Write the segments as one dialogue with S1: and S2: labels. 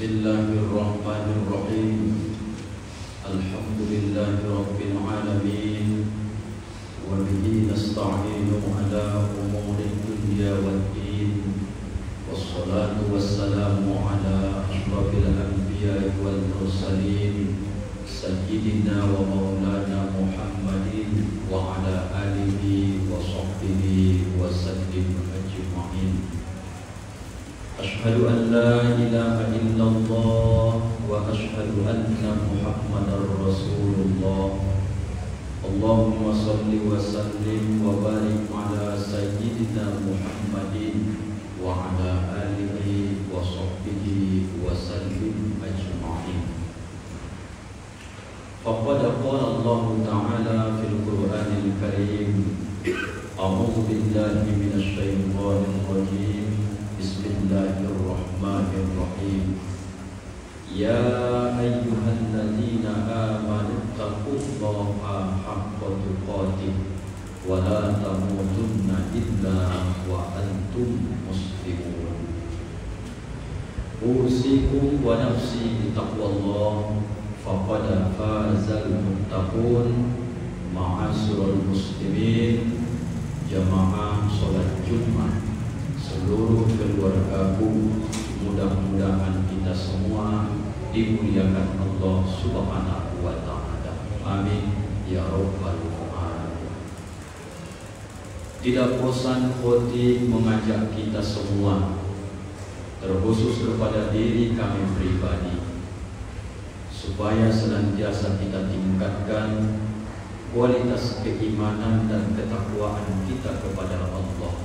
S1: Bismillahirrahmanirrahim. Alhamdulillahi rabbil alamin. Wa bihi nasta'inu ala umuri dunya waddin. Wassalatu wassalamu ala ashrafil anbiya'i wal mursalin, sayyidina wa maulana Muhammadin wa ala alihi wa sahbihi wa sallim ajma'in. Ashhadu an la ilaha illallah wa ashhadu anna Muhammadar Rasulullah. Allahumma salli wa sallim wa barik ala sayyidina Muhammadin wa ala alihi wa sahbihi wa sallim ajma'in. Faqad qala Allah Ta'ala fil Qur'anil Karim, a'udzu billahi minasy syaithanir rajim. Bismillahirrahmanirrahim. Ya ayyuhalladzina amanu taqullaha haqqa tuqatih wa la tamutunna illa wa antum muslimun. Usikum wa nafsi bitaqwallah faqad fazal muttaqun. Ma'asyiral muslimin, jamaah salat Jumat, seluruh keluargaku, mudah-mudahan kita semua dimuliakan Allah Subhanahu wa Ta'ala. Amin ya rabbal alamin. Tidak bosan khotib mengajak kita semua, terkhusus kepada diri kami pribadi, supaya senantiasa kita tingkatkan kualitas keimanan dan ketakwaan kita kepada Allah.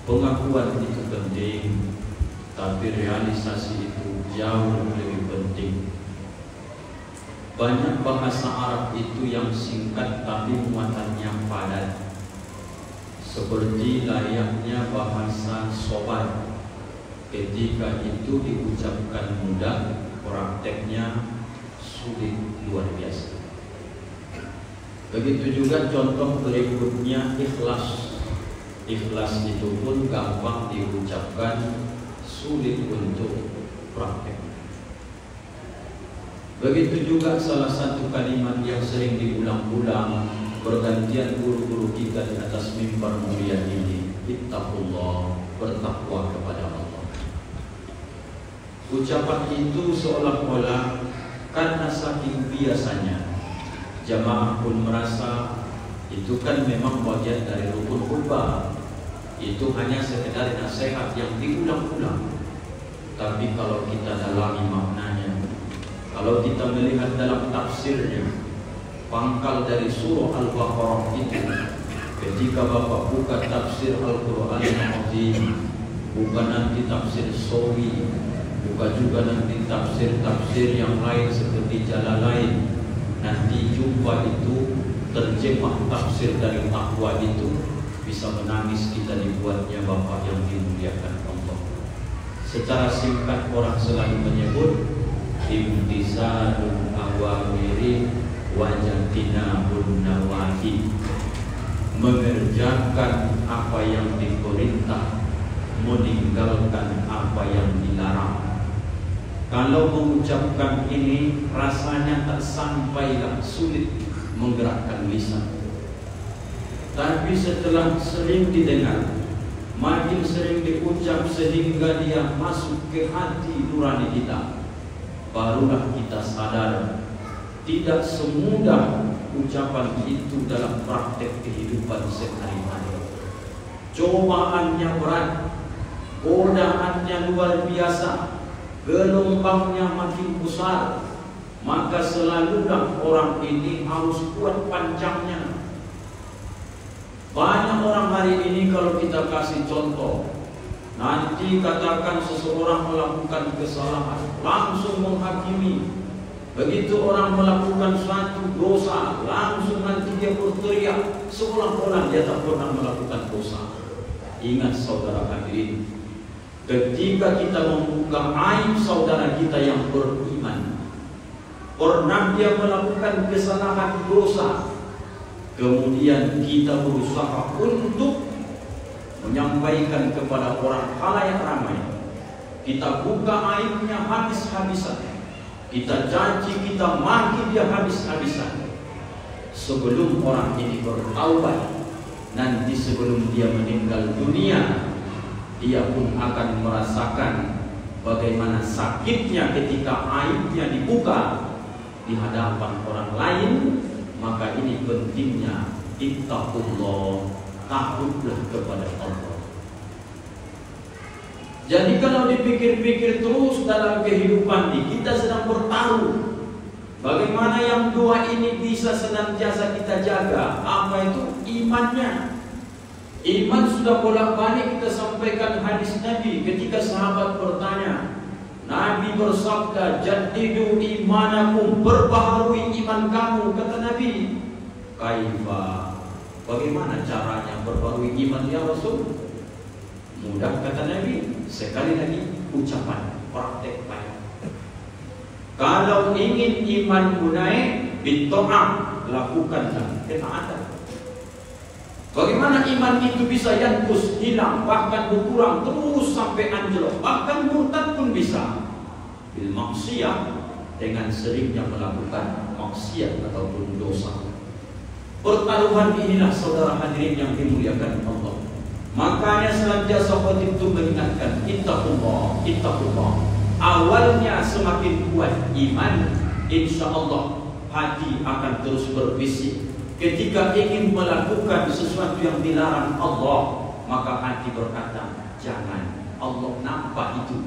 S1: Pengakuan itu penting, tapi realisasi itu jauh lebih penting. Banyak bahasa Arab itu yang singkat tapi muatannya padat, seperti layaknya bahasa sobat. Ketika itu diucapkan mudah, prakteknya sulit luar biasa. Begitu juga contoh berikutnya, ikhlas. Ikhlas itu pun gampang diucapkan, sulit untuk praktek. Begitu juga salah satu kalimat yang sering diulang-ulang bergantian guru-guru kita di atas mimbar mulia ini, ittaqullah, bertakwa kepada Allah. Ucapan itu seolah-olah karena saking biasanya, jamaah pun merasa itu kan memang bagian dari rukun khutbah. Itu hanya sekedar nasihat yang diulang-ulang. Tapi kalau kita dalami maknanya, kalau kita melihat dalam tafsirnya, pangkal dari surah Al-Baqarah itu, ketika Bapak buka tafsir Al-Quran Al-Azim, bukan nanti tafsir Sawi, bukan juga nanti tafsir-tafsir yang lain seperti Jalalain, nanti jumpa itu terjemah tafsir dari takwa itu, bisa menangis kita dibuatnya Bapak yang dimuliakan Allah. Secara singkat orang selalu menyebut imtizalul awamiri wajatinabun nawahi, mengerjakan apa yang diperintah, meninggalkan apa yang dilarang. Kalau mengucapkan ini rasanya tak sampailah, sulit menggerakkan lisan. Tapi setelah sering didengar, makin sering diucap sehingga dia masuk ke hati nurani kita, barulah kita sadar tidak semudah ucapan itu dalam praktek kehidupan sehari-hari. Cobaannya berat, godaannya luar biasa, gelombangnya makin besar, maka selalulah orang ini harus kuat pancangnya. Banyak orang hari ini kalau kita kasih contoh, nanti katakan seseorang melakukan kesalahan, langsung menghakimi. Begitu orang melakukan suatu dosa, langsung nanti dia berteriak seolah-olah dia tak pernah melakukan dosa. Ingat saudara hadirin, ketika kita membuka aib saudara kita yang beriman, pernah dia melakukan kesalahan dosa, kemudian kita berusaha untuk menyampaikan kepada orang khalayak ramai, kita buka aibnya habis-habisan, kita caci, kita maki dia habis-habisan. Sebelum orang ini bertaubat, nanti sebelum dia meninggal dunia, dia pun akan merasakan bagaimana sakitnya ketika aibnya dibuka di hadapan orang lain. Maka ini pentingnya ittaqullah, takutlah kepada Allah. Jadi kalau dipikir-pikir terus dalam kehidupan ini, kita sedang bertaruh bagaimana yang dua ini bisa senantiasa kita jaga. Apa itu? Imannya. Iman sudah bolak-balik kita sampaikan hadis Nabi ketika sahabat bertanya. Nabi bersabda, jaddidu imanakum, perbaharui iman kamu. Kata Nabi, kaifa, bagaimana caranya perbaharui iman ya Rasul? Mudah, kata Nabi. Sekali lagi ucapan, praktek baik. Kalau ingin imanmu naik, bitta'ah, lakukanlah ketaatan. Bagaimana iman itu bisa yankus, hilang, bahkan berkurang terus sampai anjlok, bahkan murtad pun bisa. Bil maksiyah, dengan seringnya melakukan maksiat ataupun dosa. Pertaruhan inilah saudara hadirin yang dimuliakan Allah. Makanya senantiasa khotib itu mengingatkan, ittaqullah, ittaqullah. Awalnya semakin kuat iman, insya Allah hati akan terus berbisik. Ketika ingin melakukan sesuatu yang dilarang Allah, maka hati berkata, jangan, Allah nampak itu.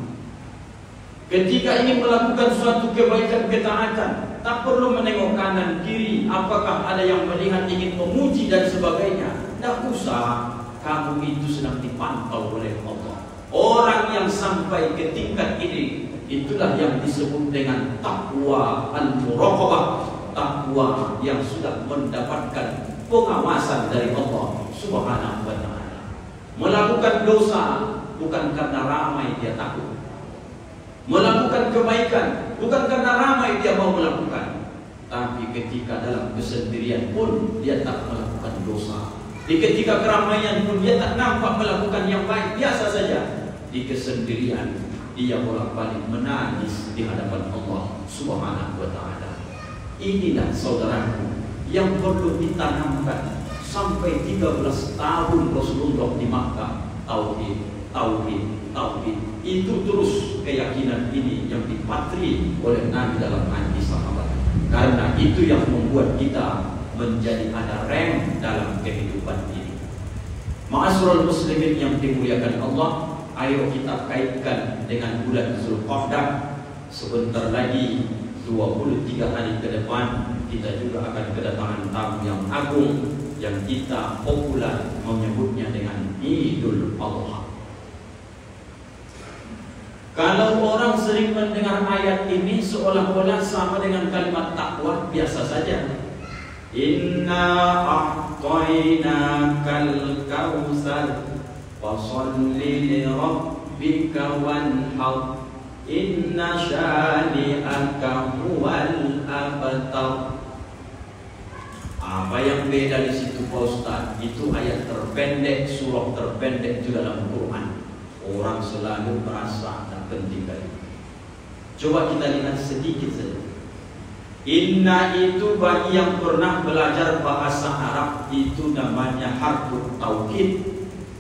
S1: Ketika ingin melakukan suatu kebaikan, ketaatan, tak perlu menengok kanan kiri, apakah ada yang melihat ingin memuji dan sebagainya. Tak usah, kamu itu sedang dipantau oleh Allah. Orang yang sampai ke tingkat ini, itulah yang disebut dengan taqwa al-muraqabah, takwa yang sudah mendapatkan pengawasan dari Allah Subhanahu wa ta'ala. Melakukan dosa bukan karena ramai dia takut, melakukan kebaikan bukan karena ramai dia mau melakukan, tapi ketika dalam kesendirian pun dia tak melakukan dosa. Di ketika keramaian pun dia tak nampak melakukan yang baik, biasa saja. Di kesendirian dia bolak-balik menangis di hadapan Allah Subhanahu wa ta'ala. Inilah saudaraku yang perlu ditanamkan sampai 13 tahun Rasulullah di Makkah. Tauhid, tauhid, tauhid. Itu terus keyakinan ini yang dipatri oleh Nabi dalam hati sahabat. Karena itu yang membuat kita menjadi ada rem dalam kehidupan ini. Ma'asyiral muslimin yang dimuliakan Allah, ayo kita kaitkan dengan bulan Zulqa'dah. Sebentar lagi 23 hari ke depan kita juga akan kedatangan tamu yang agung yang kita populer menyebutnya dengan Idul Adha. Kalau orang sering mendengar ayat ini seolah-olah sama dengan kalimat takwa, biasa saja. Inna a'tainakal kautsar fasholli li rabbika wanhar inna syani'aka huwal abtar. Apa yang beda di situ Pak Ustaz? Itu ayat terpendek, surah terpendek itu dalam Quran. Orang selalu merasa tak penting kali. Coba kita lihat sedikit saja. Inna itu bagi yang pernah belajar bahasa Arab itu namanya harfut taukid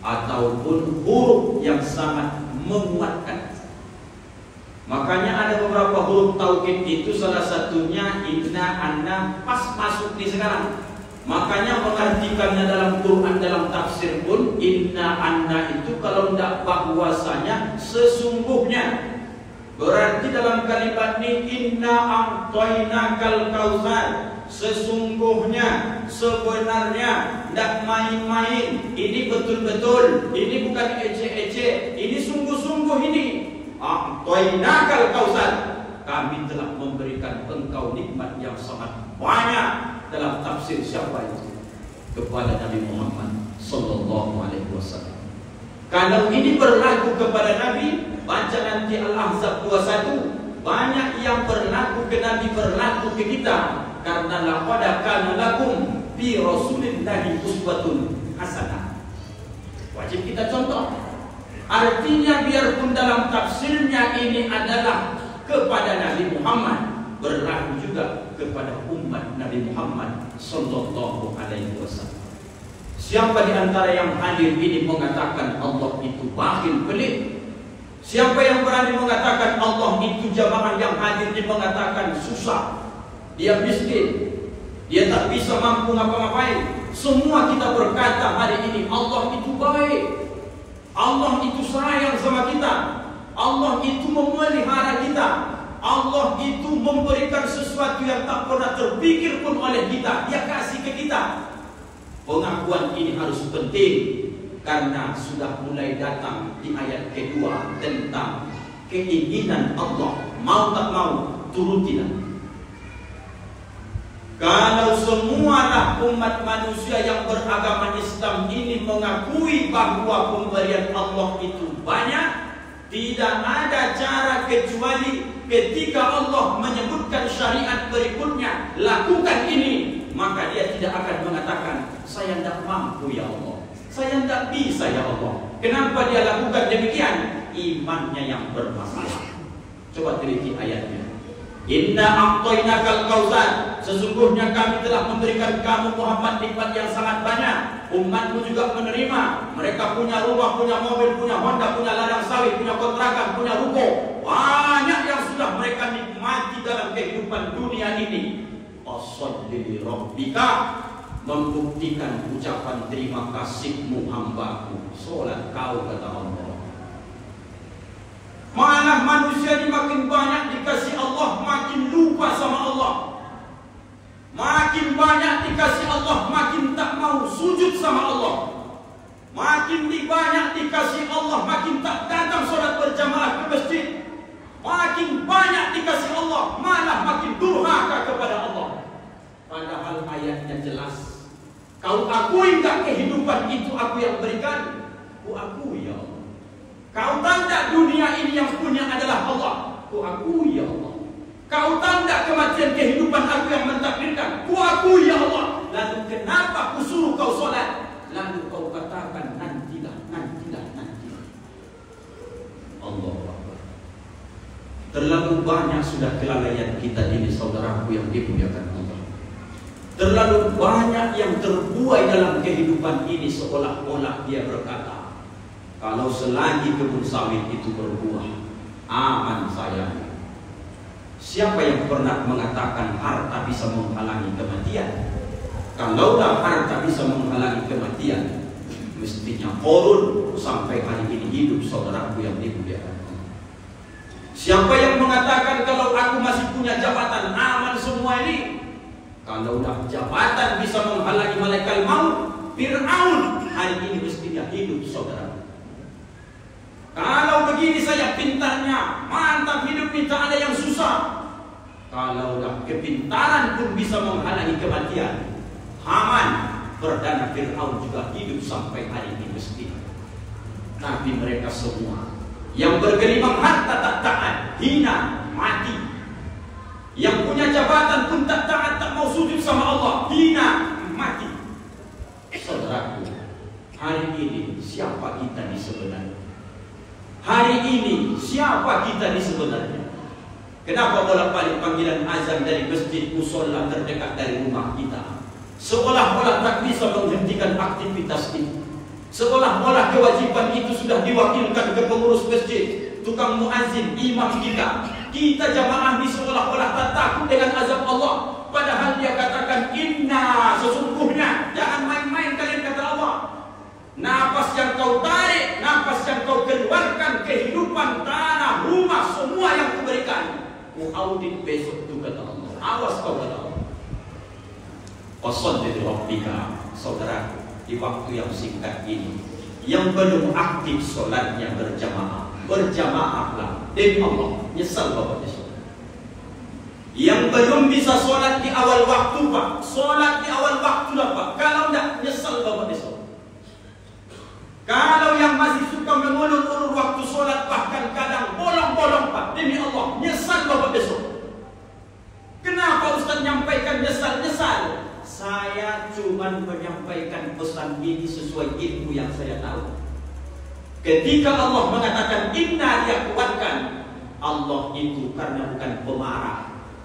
S1: ataupun huruf yang sangat menguatkan. Makanya ada beberapa huruf taukid itu, salah satunya inna, anna, pas masuk di sekarang. Makanya mengartikannya dalam Quran, dalam tafsir pun inna, anna itu kalau tidak bahwasanya sesungguhnya. Berarti dalam kalimat ini inna a'tainakal kautsar, sesungguhnya, sebenarnya, tidak main-main. Ini betul-betul, ini bukan ece-ece, ini sungguh-sungguh ini. A'tainakal kautsar, kami telah memberikan engkau nikmat yang sangat banyak. Dalam tafsir siapa itu? Kepada Nabi Muhammad sallallahu alaihi wasallam. Kalau ini berlaku kepada Nabi, baca nanti Al-Ahzab 21, banyak yang berlaku ke Nabi berlaku ke kita. Karena laqad kana lakum fi rasulillahi uswatun hasanah. Wajib kita contoh. Artinya biarpun dalam tafsirnya ini adalah kepada Nabi Muhammad, berlaku juga kepada umat Nabi Muhammad sallallahu alaihi wasallam. Siapa di antara yang hadir ini mengatakan Allah itu bakhil pelit? Siapa yang berani mengatakan Allah itu jamaah yang hadir ini mengatakan susah, dia miskin, dia tak bisa mampu ngapa-ngapain? Semua kita berkata hari ini Allah itu baik, Allah itu sayang sama kita, Allah itu memelihara kita, Allah itu memberikan sesuatu yang tak pernah terpikir pun oleh kita, Dia kasih ke kita. Pengakuan ini harus penting karena sudah mulai datang di ayat kedua tentang keinginan Allah, mau tak mau turutilah. Kalau semualah umat manusia yang beragama Islam ini mengakui bahwa pemberian Allah itu banyak, tidak ada cara kecuali ketika Allah menyebutkan syariat berikutnya, lakukan ini, maka dia tidak akan mengatakan saya tidak mampu ya Allah, saya tidak bisa ya Allah. Kenapa dia lakukan demikian? Imannya yang bermasalah. Coba teliti ayatnya. Inna a'tainakal kautsar, sesungguhnya kami telah memberikan kamu Muhammad nikmat yang sangat banyak. Umatmu juga menerima. Mereka punya rumah, punya mobil, punya Honda, punya ladang sawit, punya kontrakan, punya ruko. Banyak yang sudah mereka nikmati dalam kehidupan dunia ini. As-sholli li rabbika, membuktikan ucapan terima kasihmu hambaku. Solat kau, kata Allah. Malah manusia ini makin banyak dikasih Allah, makin lupa sama Allah. Makin banyak dikasih Allah, makin tak mau sujud sama Allah. Makin banyak dikasih Allah, makin tak datang sholat berjamaah ke masjid. Makin banyak dikasih Allah, malah makin durhaka kepada Allah. Padahal ayatnya jelas. Kau akui enggak kehidupan itu aku yang berikan? Ku akui ya Allah. Kau tahu tak dunia ini yang punya adalah Allah? Ku akui ya Allah. Kau tahu tak kematian kehidupan aku yang mentakdirkan? Ku akui ya Allah. Lalu kenapa ku suruh kau solat? Lalu kau katakan nantilah, nantilah, nantilah. Allah Akbar. Terlalu banyak sudah kelalaian kita ini, saudaraku yang dimuliakan Allah. Terlalu banyak yang terbuai dalam kehidupan ini seolah-olah dia berkata, kalau selagi kebun sawit itu berbuah, aman saya. Siapa yang pernah mengatakan harta bisa menghalangi kematian? Kalaulah harta bisa menghalangi kematian, mestinya korun sampai hari ini hidup, saudaraku yang dimuliakan. Siapa yang mengatakan kalau aku masih punya jabatan aman semua ini? Kalaulah jabatan bisa menghalangi malaikat maut, Fir'aun hari ini mestinya hidup, saudara. Kalau begini saya pintarnya, mantap hidup, minta ada yang susah. Kalaulah kepintaran pun bisa menghalangi kematian, Haman, perdana Fir'aun juga hidup sampai hari ini mestinya. Tapi mereka semua yang bergelimang harta tak taat, hina, mati. Yang punya jabatan pun tak taat, tak mau sujud sama Allah, hina, mati. Saudaraku, hari ini siapa kita di sebenarnya? Hari ini siapa kita di sebenarnya? Kenapa bolak-balik panggilan azan dari masjid musola terdekat dari rumah kita? Seolah-olah tak bisa menghentikan aktivitas itu. Seolah-olah kewajiban itu sudah diwakilkan ke pengurus masjid, tukang muazzin, imam kita. Kita jamaah ini seolah-olah tak takut dengan azab Allah. Padahal dia katakan, inna, sesungguhnya, jangan main-main kalian, kata Allah. Napas yang kau tarik, napas yang kau keluarkan, kehidupan, tanah, rumah, semua yang kuberikan, ku audit besok itu, kata Allah. Awas kau, kata Allah. Washolli li rabbika, saudara, di waktu yang singkat ini, yang belum aktif sholatnya berjamaah, berjamaahlah demi Allah. Nyesal bapak besok. Yang belum bisa sholat di awal waktu, Pak, sholat di awal waktu lah, Pak. Kalau tidak, nyesal bapak besok. Kalau yang masih suka mengulur-ulur waktu sholat, bahkan kadang bolong-bolong, Pak, demi Allah, nyesal bapak besok. Kenapa Ustaz nyampaikan nyesal? Saya cuma menyampaikan pesan ini sesuai ilmu yang saya tahu. Ketika Allah mengatakan inna, dia kuatkan. Allah itu karena bukan pemarah.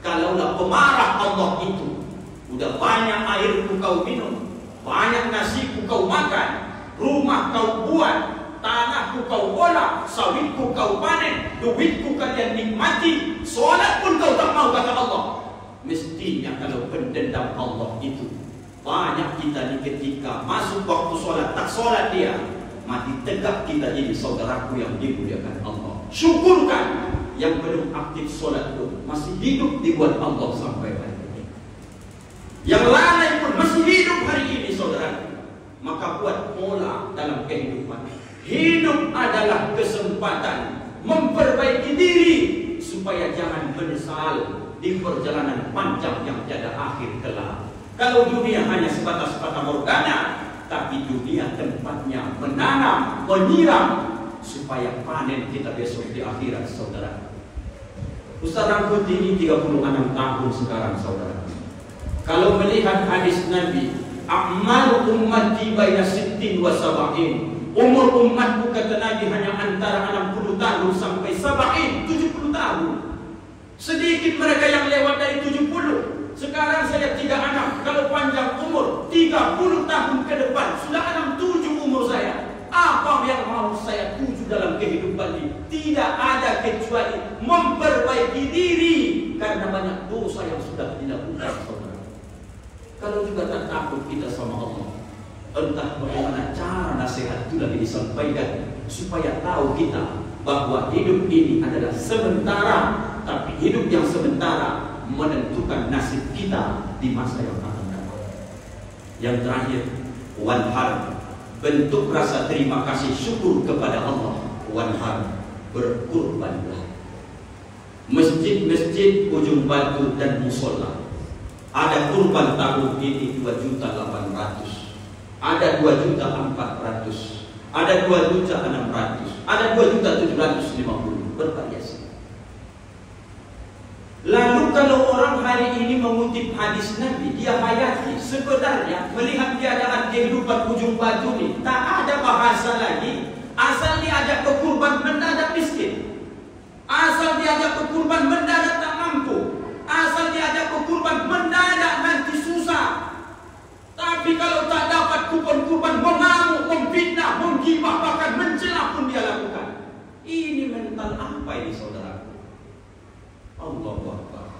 S1: Kalaulah pemarah Allah itu, udah banyak airku kau minum, banyak nasiku kau makan, rumah kau buat, tanahku kau olah, sawitku kau panen, duitku kalian nikmati, sholat pun kau tak mau, kata Allah. Mestinya kalau pendendam Allah itu, banyak kita ni ketika masuk waktu sholat, tak sholat dia, mati tegak kita jadi saudaraku yang dimuliakan Allah. Syukurkan yang belum aktif sholat pun masih hidup dibuat Allah sampai hari ini. Yang lalai pun masih hidup hari ini, saudaraku. Maka buat pola dalam kehidupan. Hidup adalah kesempatan memperbaiki diri supaya jangan menyesal di perjalanan panjang yang tiada akhir kelak. Kalau dunia hanya sebatas fata morgana, tapi dunia tempatnya menanam, menyiram supaya panen kita besok di akhirat, saudara. Ustaz Rangkut ini 36 tahun sekarang, saudara. Kalau melihat hadis Nabi, a'mal ummati baina 60 wa 70. Umur umatku, kata Nabi, hanya antara 60 tahun sampai 70 tahun. Sedikit mereka yang lewat dari 70. Sekarang saya 36. Kalau panjang umur 30 tahun ke depan sudah 67 umur saya. Apa yang mau saya tuju dalam kehidupan ini? Tidak ada kecuali memperbaiki diri, karena banyak dosa yang sudah dilakukan, saudara. Kalau juga tak takut kita sama Allah, entah bagaimana cara nasihat itu lagi disampaikan supaya tahu kita bahwa hidup ini adalah sementara, tapi hidup yang sementara menentukan nasib kita di masa yang akan datang. Yang terakhir, wanhar, bentuk rasa terima kasih syukur kepada Allah. Wanhar, berkurbanlah. Masjid-masjid Ujung Batu dan musola ada kurban tahun ini 2.800.000, ada 2.400.000, ada 2.600.000, ada 2.750.000, bervariasi. Lalu kalau orang hari ini mengutip hadis Nabi, dia hayati, sebenarnya melihat keadaan kehidupan Ujung Batu ini, tak ada bahasa lagi. Asal diajak berkurban mendadak miskin, asal diajak berkurban mendadak tak mampu, asal diajak berkurban mendadak nanti susah. Tapi kalau tak dapat kupon kurban, mengamuk, memfitnah, menggibah, bahkan mencela pun dia lakukan. Ini mental apa ini, saudaraku? Allahu Akbar.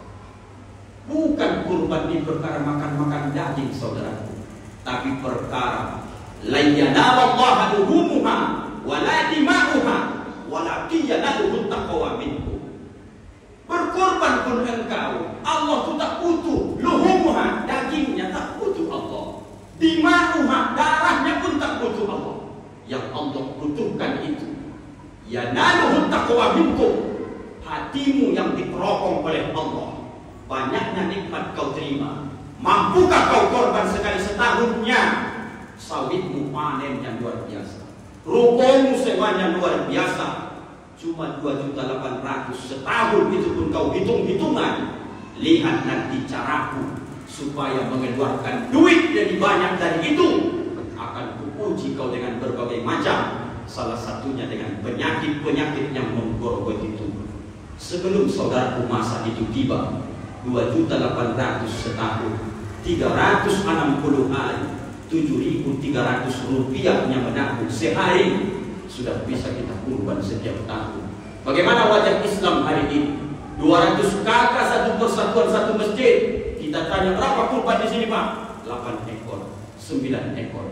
S1: Bukan kurban ini perkara makan-makan daging, saudaraku, tapi perkara la yanalallaha luhumuha wala dima'uha walakin yanaluhu taqwa minkum. Berkorban pun engkau, Allah itu tak butuh. Luhumuha, dagingnya tak butuh Allah. Dima'uha, darahnya pun tak butuh Allah. Yang Allah butuhkan itu yanaluhu taqwa minkum, hatimu yang diteropong oleh Allah. Banyaknya nikmat kau terima, mampukah kau korban sekali setahunnya? Sawitmu panen yang luar biasa, rukomu sewanya luar biasa, cuma 2.800.000 setahun, itu pun kau hitung-hitungan. Lihat nanti caraku supaya mengeluarkan duit lebih banyak dari itu. Akan kuuji kau dengan berbagai macam, salah satunya dengan penyakit-penyakit yang menggorogoti tubuh. Sebelum saudaraku masa itu tiba, 2.800.000 setahun, 360 hari, 7.300 rupiahnya menabung sehari, sudah bisa kita kurban setiap tahun. Bagaimana wajah Islam hari ini? 200 kakak satu persatuan satu masjid. Kita tanya berapa kurban di sini, Pak? 8 ekor, 9 ekor.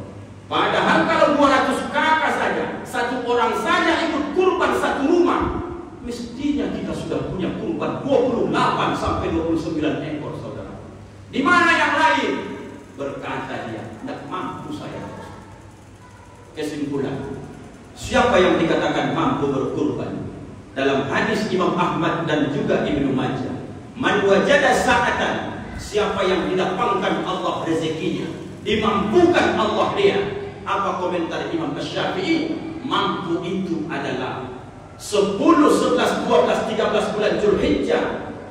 S1: Padahal kalau 200 kakak saja, satu orang saja ikut kurban satu rumah, mestinya kita sudah punya kurban 28 sampai 29 ekor, saudara. Di mana yang lain? Berkata dia, tidak mampu saya. Kesimpulan, siapa yang dikatakan mampu berkurban? Dalam hadis Imam Ahmad dan juga Ibnu Majah, man wajada sa'atan, siapa yang didapangkan Allah rezekinya, dimampukan Allah dia. Apa komentar Imam Syafi'i? Mampu itu adalah 10, 11, 12, 13 bulan Zulhijjah,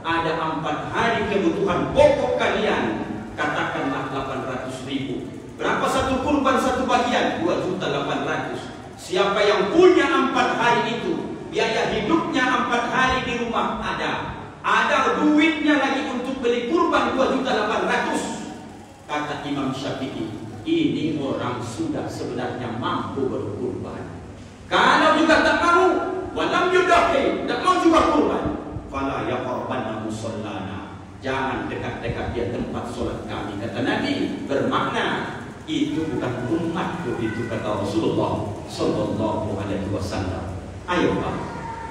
S1: ada 4 hari kebutuhan pokok kalian, katakanlah 800.000. Berapa satu kurban satu bagian? 2.800.000.
S2: Siapa yang punya 4 hari itu, biaya hidupnya 4 hari di rumah ada duitnya lagi untuk beli kurban 2.800.000. Kata Imam Syafi'i, ini orang sudah sebenarnya mampu berkurban. Kalau juga tak mau, walam yudahi, tak mau juga kurban, fala yaqrabanna musallana, jangan dekat-dekat dia tempat solat kami. Kata Nabi, bermakna itu bukan umatku, itu kata Rasulullah sallallahu alaihi wasallam. Ayo Pak,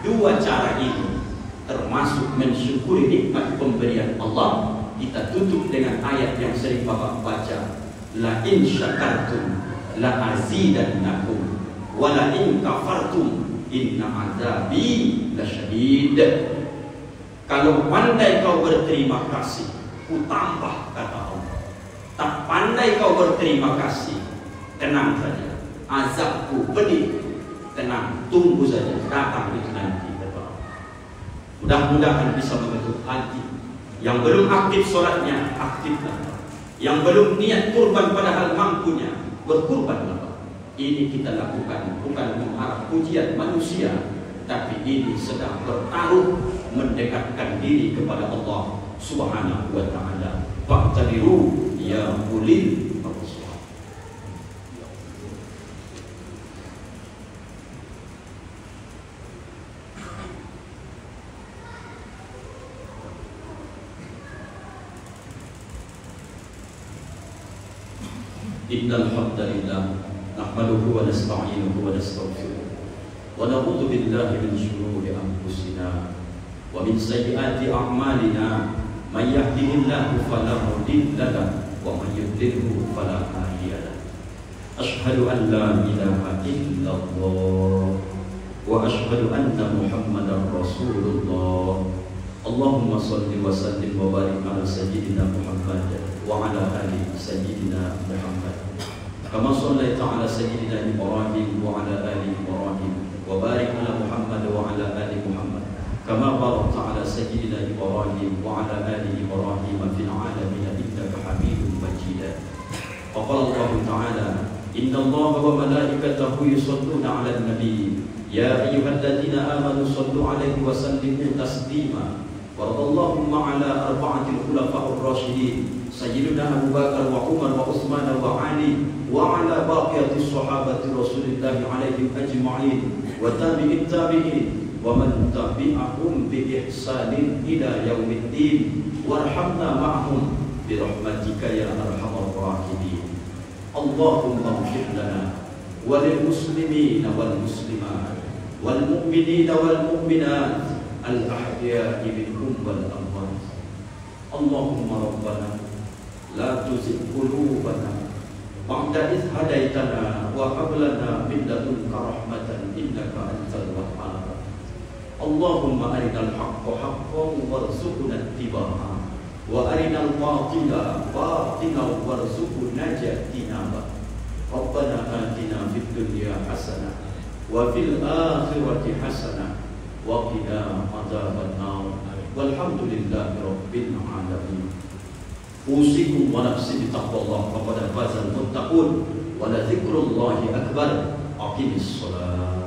S2: 2 cara ini termasuk mensyukuri nikmat pemberian Allah. Kita tutup dengan ayat yang sering Bapak baca, la in syakartum la azidannakum wa la in kafartum inna azabi lasyadid. Kalau pandai kau berterima kasih, ku tambah, kata Allah. Tak pandai kau berterima kasih, tenang saja, azabku pedih. Tenang, tunggu saja, datang itu nanti. Mudah-mudahan bisa membentuk hati. Yang belum aktif sholatnya, aktiflah. Yang belum niat kurban padahal mampunya, berkurbanlah. Ini kita lakukan bukan mengharap pujian manusia, tapi ini sedang bertaruh mendekatkan diri kepada Allah Subhanahu wa ta'ala. Fa'tabiru ya ulil absar. Innal hamdalillah nahmaduhu wa nasta'inuhu wa nastaghfiruh wa na'udzu billahi min shururi anfusina wa min sayyiati a'malina. Man yahdihillahu fala mudilla lahu wa man yudlilhu fala hadiya lahu. Asyhadu an la ilaha illallah wa asyhadu anna Muhammadar Rasulullah. Allahumma shalli wa sallim wa barik ala sayyidina Muhammad wa ala ali sayyidina Muhammad. Kama shallaita ala sayyidina Ibrahim wa ala ali Ibrahim wa barik ala Muhammad wa ala ali Muhammad. Kama barakta ala sayyidina Ibrahim wa ala ali Ibrahim fil alamin innaka Hamidum Majid. Wa qala Allah ta'ala, inna Allaha wa malaikatahu yusholluna 'alan nabiy ya ayyuhalladzina amanu shallu 'alaihi wa sallimu taslima. Wa radallahu ala arba'atil khulafa'ir rasyidin sayyidina Abu Bakar wa Umar wa Utsman wa Ali wa ala baqiyatis sahabati Rasulillah 'alaihim ajma'in wa tabi'it tabi'in wa man tabi'ahum bi ihsanin ila yaumiddin warhamna ma'hum bi rahmatika ya arhamar rahimin. Allahumma ighfir lana wa lil muslimina wal muslimat wal mu'minina wal mu'minat al ahya'i minhum wal amwat. Allahumma rabbana la tuzigh qulubana ba'da idh hadaitana wa hab lana min ladunka rahmatan innaka antal wahhab. Allahumma arinal haqqa haqqan warzuqna ittiba'ah wa arinal batila batilan warzuqna ijtinabah. Rabbana atina fid dunya hasanah wa fil akhirati hasanah wa qina adzaban nar. Walhamdulillahi rabbil alamin. Usikum wa nafsi bitaqwallah faqad fazal muttaqun wa la dzikrullahi akbar. Aqimis shalah.